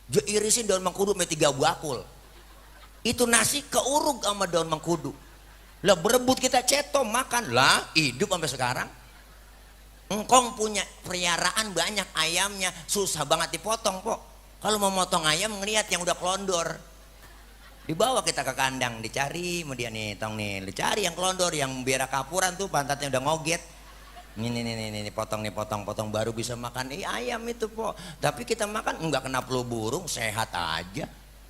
dia irisin daun mengkudu sampai 3 bakul. Itu nasi keuruk sama daun mengkudu. Lah berebut kita ceto makan lah, hidup sampai sekarang. Engkong punya peliharaan banyak ayamnya, susah banget dipotong po. Kalau mau motong ayam ngeliat yang udah kelondor, dibawa kita ke kandang, dicari kemudian nih tong nih, dicari yang kelondor, yang biara kapuran tuh pantatnya udah ngoget. Ini potong baru bisa makan ayam itu po. Tapi kita makan enggak kena flu burung, sehat aja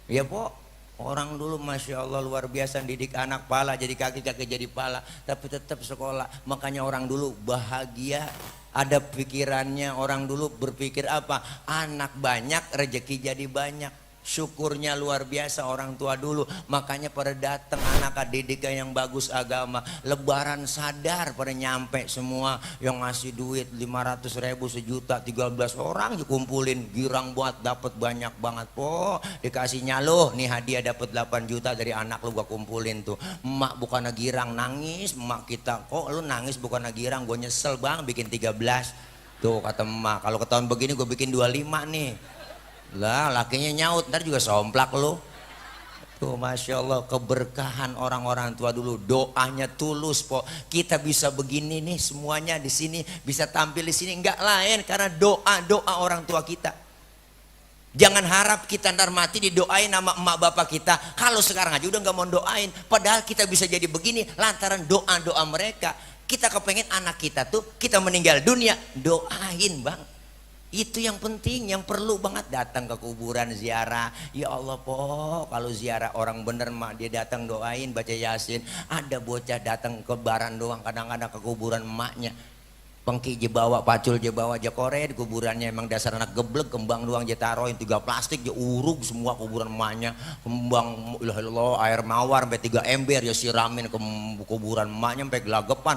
ya po. Orang dulu masya Allah luar biasa didik anak, pala jadi kaki jadi pala, tapi tetap sekolah. Makanya orang dulu bahagia, ada pikirannya. Orang dulu berpikir apa, anak banyak rezeki jadi banyak. Syukurnya luar biasa orang tua dulu. Makanya pada datang anak didikan yang bagus agama, lebaran sadar pada nyampe semua. Yang ngasih duit 500.000, 1 juta, 13 orang dikumpulin, girang buat dapat banyak banget po. Dikasihnya loh nih hadiah dapat 8 juta dari anak lu, gua kumpulin tuh. Emak bukannya girang nangis, emak kita, kok lu nangis bukannya girang, gue nyesel bang bikin 13. Tuh kata emak, kalau ketahuan begini gue bikin 25 nih. Lah lakinya nyaut, ntar juga somplak lo. Tuh masya Allah keberkahan orang-orang tua dulu, doanya tulus po. Kita bisa begini nih semuanya di sini, bisa tampil di sini nggak lain karena doa orang tua kita. Jangan harap kita ntar mati didoain sama emak bapak kita. Kalau sekarang aja udah nggak mau doain, padahal kita bisa jadi begini lantaran doa mereka. Kita kepengen anak kita tuh kita meninggal dunia doain bang. Itu yang penting, yang perlu banget. Datang ke kuburan ziarah, ya Allah po, kalau ziarah orang bener mak dia datang doain baca yasin. Ada bocah datang ke baran doang kadang-kadang ke kuburan emaknya, pengki je bawa, pacul je bawa, je kore di kuburannya. Emang dasar anak geblek, kembang doang je taruhin 3 plastik je uruk semua kuburan emaknya. Kembang ilah air mawar sampai 3 ember ya siramin ke kuburan emaknya sampai gelagapan.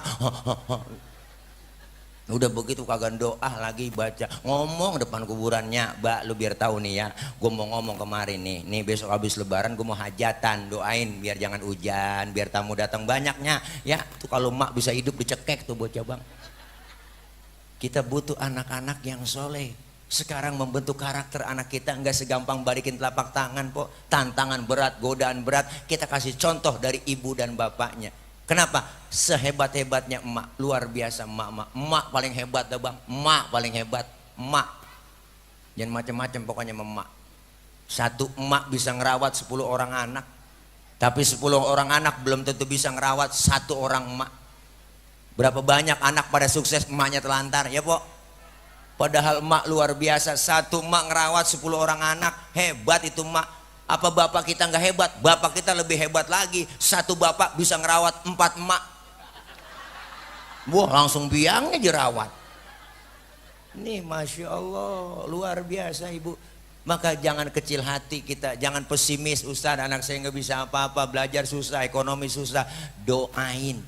Udah begitu kagak doa lagi baca, ngomong depan kuburannya, "Mbak lu biar tahu nih ya, gue mau ngomong kemarin nih besok habis lebaran gue mau hajatan, doain biar jangan hujan, biar tamu datang banyaknya ya." Tuh kalau mak bisa hidup dicekek tuh bocah bang. Kita butuh anak-anak yang soleh. Sekarang membentuk karakter anak kita nggak segampang balikin telapak tangan po. Tantangan berat, godaan berat, kita kasih contoh dari ibu dan bapaknya. Kenapa? Sehebat-hebatnya emak, luar biasa emak paling hebat dah bang, emak paling hebat, emak. Jangan macam-macam pokoknya emak. Satu emak bisa ngerawat 10 orang anak, tapi 10 orang anak belum tentu bisa ngerawat 1 orang emak. Berapa banyak anak pada sukses emaknya telantar ya po. Padahal emak luar biasa, 1 emak ngerawat 10 orang anak, hebat itu emak. Apa bapak kita nggak hebat? Bapak kita lebih hebat lagi. 1 bapak bisa ngerawat 4 emak. Wah langsung biangnya jerawat. Nih masya Allah luar biasa ibu. Maka jangan kecil hati kita, jangan pesimis. Ustaz, anak saya nggak bisa apa-apa, belajar susah, ekonomi susah. Doain.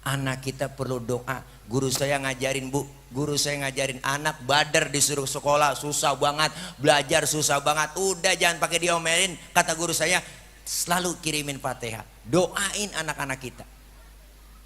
Anak kita perlu doa. Guru saya ngajarin, Bu, guru saya ngajarin anak badar disuruh sekolah susah banget, belajar susah banget. Udah jangan pakai diomelin, kata guru saya, selalu kirimin Fatihah. Doain anak-anak kita.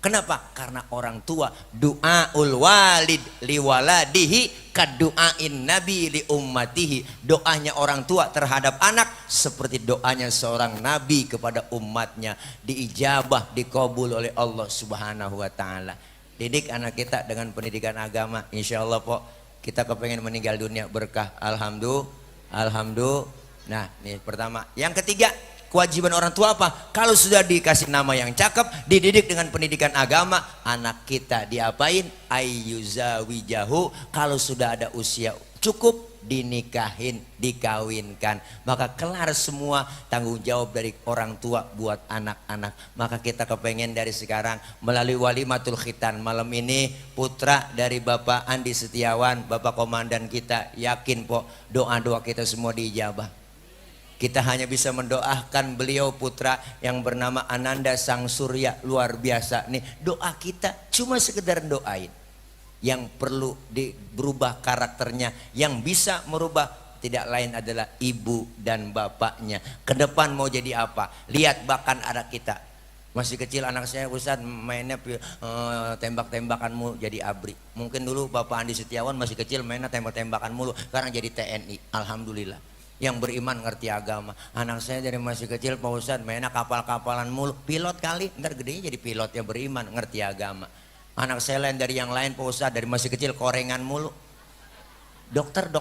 Kenapa? Karena orang tua, doaul walid liwaladihi kadu'ain nabi li ummatihi. Doanya orang tua terhadap anak seperti doanya seorang nabi kepada umatnya, diijabah, dikabul oleh Allah Subhanahu wa taala. Didik anak kita dengan pendidikan agama, insya Allah Pok, kita kepengen meninggal dunia berkah. Alhamdulillah. Nah, ini pertama. Yang ketiga, kewajiban orang tua apa? Kalau sudah dikasih nama yang cakep, dididik dengan pendidikan agama, anak kita diapain? Ayyuzawijahu. Kalau sudah ada usia cukup, dinikahin, dikawinkan. Maka kelar semua tanggung jawab dari orang tua buat anak-anak. Maka kita kepengen dari sekarang melalui walimatul khitan malam ini, putra dari Bapak Andi Setiawan, Bapak Komandan kita, yakin Pok, doa-doa kita semua diijabah. Kita hanya bisa mendoakan beliau putra yang bernama Ananda Sang Surya, luar biasa nih. Doa kita cuma sekedar doain. Yang perlu berubah karakternya, yang bisa merubah tidak lain adalah ibu dan bapaknya. Ke depan mau jadi apa? Lihat bahkan anak kita. Masih kecil anak saya, Ustaz, mainnya tembak-tembakan mulu jadi ABRI. Mungkin dulu Bapak Andi Setiawan masih kecil mainnya tembak-tembakan mulu, sekarang jadi TNI. Alhamdulillah. Yang beriman ngerti agama. Anak saya dari masih kecil, Pak Ustadz, mainnya kapal-kapalan mulu. Pilot kali, ntar gedenya jadi pilot yang beriman, ngerti agama. Anak saya lain dari yang lain, Pak Ustadz, dari masih kecil korengan mulu. Dokter,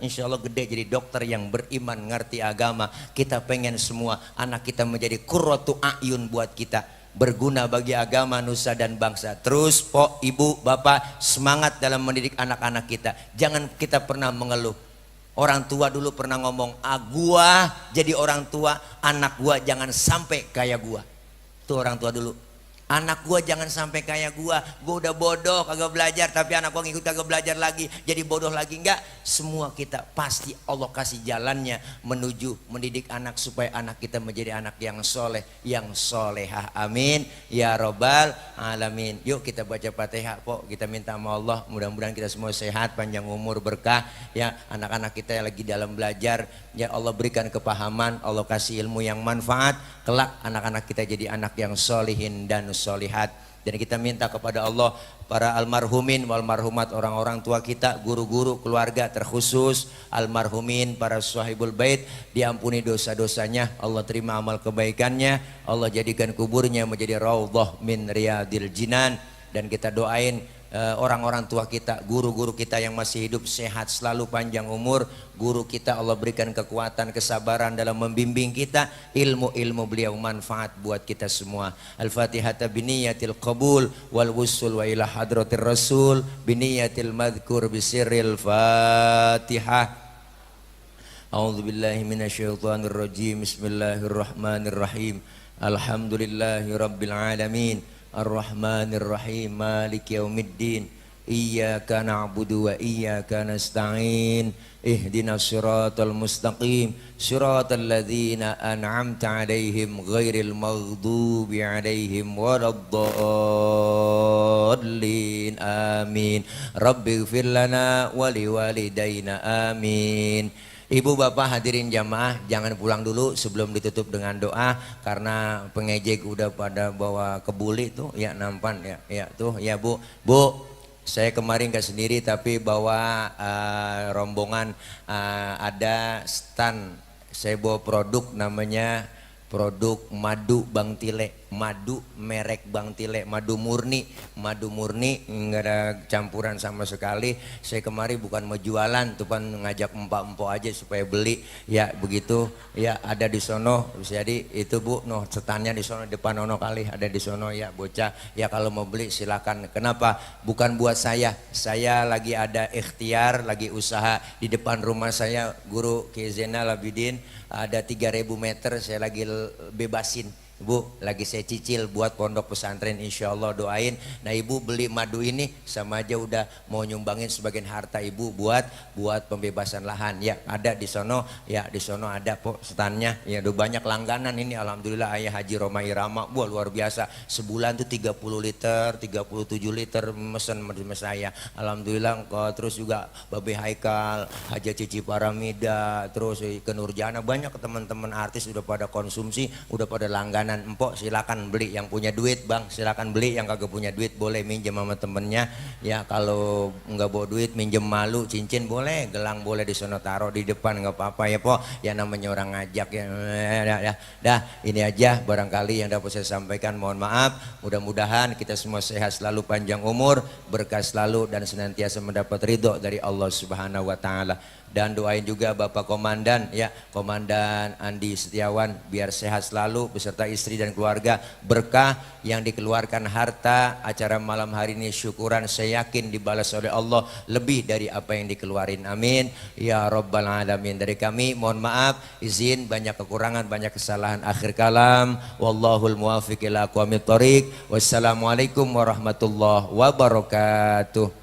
insya Allah gede jadi dokter yang beriman, ngerti agama. Kita pengen semua anak kita menjadi qurratu a'yun buat kita, berguna bagi agama, nusa dan bangsa. Terus Pok, Ibu, Bapak, semangat dalam mendidik anak-anak kita. Jangan kita pernah mengeluh. Orang tua dulu pernah ngomong, gua jadi orang tua, anak gua jangan sampai kayak gua. Itu orang tua dulu. Anak gua jangan sampai kayak gua udah bodoh kagak belajar, tapi anak gua ngikut kagak belajar lagi, jadi bodoh lagi. Enggak, semua kita pasti Allah kasih jalannya menuju mendidik anak supaya anak kita menjadi anak yang soleh, yang solehah. Amin ya robbal alamin. Yuk kita baca Fatihah Pok, kita minta sama Allah mudah-mudahan kita semua sehat, panjang umur, berkah ya. Anak-anak kita yang lagi dalam belajar, ya Allah berikan kepahaman, Allah kasih ilmu yang manfaat, kelak anak-anak kita jadi anak yang solihin dan solihat. Dan kita minta kepada Allah para almarhumin wal marhumat, orang-orang tua kita, guru-guru, keluarga, terkhusus almarhumin para sahibul bait, diampuni dosa-dosanya, Allah terima amal kebaikannya, Allah jadikan kuburnya menjadi raudhah min riyadil jinan. Dan kita doain orang-orang tua kita, guru-guru kita yang masih hidup sehat selalu, panjang umur. Guru kita Allah berikan kekuatan, kesabaran dalam membimbing kita, ilmu-ilmu beliau manfaat buat kita semua. Al-Fatihata biniyatil qabul wal wusul wa ila hadratir rasul biniyatil madhkur bisirril Fatihah. A'udzubillahi minasyaitonir rajim. Bismillahirrahmanirrahim. Alhamdulillahi rabbil alamin. Ar-Rahmanir Rahim, Maliki Yaumiddin. Iyyaka na'budu wa iyyaka nasta'in. Ihdinas siratal mustaqim, siratal ladzina an'amta 'alaihim ghairil maghdubi 'alaihim waladdallin. Amin. Rabbighfir lana wa liwalidayna. Amin. Ibu bapak hadirin jamaah, jangan pulang dulu sebelum ditutup dengan doa, karena pengejek udah pada bawa kebuli tuh ya, nampan ya tuh ya. Bu, saya kemarin gak sendiri tapi bawa rombongan, ada stand, saya bawa produk namanya produk madu Bang Tile, madu merek Bang Tile, madu murni nggak ada campuran sama sekali. Saya kemari bukan mau jualan, tuh kan ngajak empok-empok aja supaya beli ya, begitu ya. Ada di sono, jadi itu Bu, noh setannya di sono depan ono kali, ada di sono ya bocah ya, kalau mau beli silakan. Kenapa? Bukan buat saya lagi ada ikhtiar, lagi usaha di depan rumah saya, Guru Ki Zainal Abidin, ada 3000 meter saya lagi bebasin Bu, lagi saya cicil buat pondok pesantren, insya Allah doain. Nah ibu beli madu ini sama aja udah mau nyumbangin sebagian harta ibu buat pembebasan lahan. Ya ada di sono, ya di sono ada po standnya. Ya udah banyak langganan ini, alhamdulillah ayah Haji Roma Irama, wah luar biasa. Sebulan tuh 30 liter, 37 liter mesen sama saya. Alhamdulillah. Terus juga Babe Haikal, Haji Cici Paramida, terus ke Nurjana, banyak teman-teman artis udah pada konsumsi, udah pada langganan. Empok silakan beli, yang punya duit bang silakan beli, yang kagak punya duit boleh minjem sama temennya. Ya kalau nggak bawa duit minjem malu, cincin boleh, gelang boleh, di sono taruh di depan nggak apa-apa ya po. Ya namanya orang ngajak ya. Dah ini aja barangkali yang dapat saya sampaikan, mohon maaf. Mudah-mudahan kita semua sehat selalu, panjang umur, berkah selalu, dan senantiasa mendapat ridho dari Allah Subhanahu wa taala. Dan doain juga Bapak Komandan ya, Komandan Andi Setiawan, biar sehat selalu beserta istri dan keluarga, berkah yang dikeluarkan harta acara malam hari ini, syukuran saya yakin dibalas oleh Allah lebih dari apa yang dikeluarin, amin ya rabbal alamin. Dari kami mohon maaf, izin banyak kekurangan, banyak kesalahan, akhir kalam wallahul muwaffiq ila aqwamit thoriq. Wassalamualaikum warahmatullahi wabarakatuh.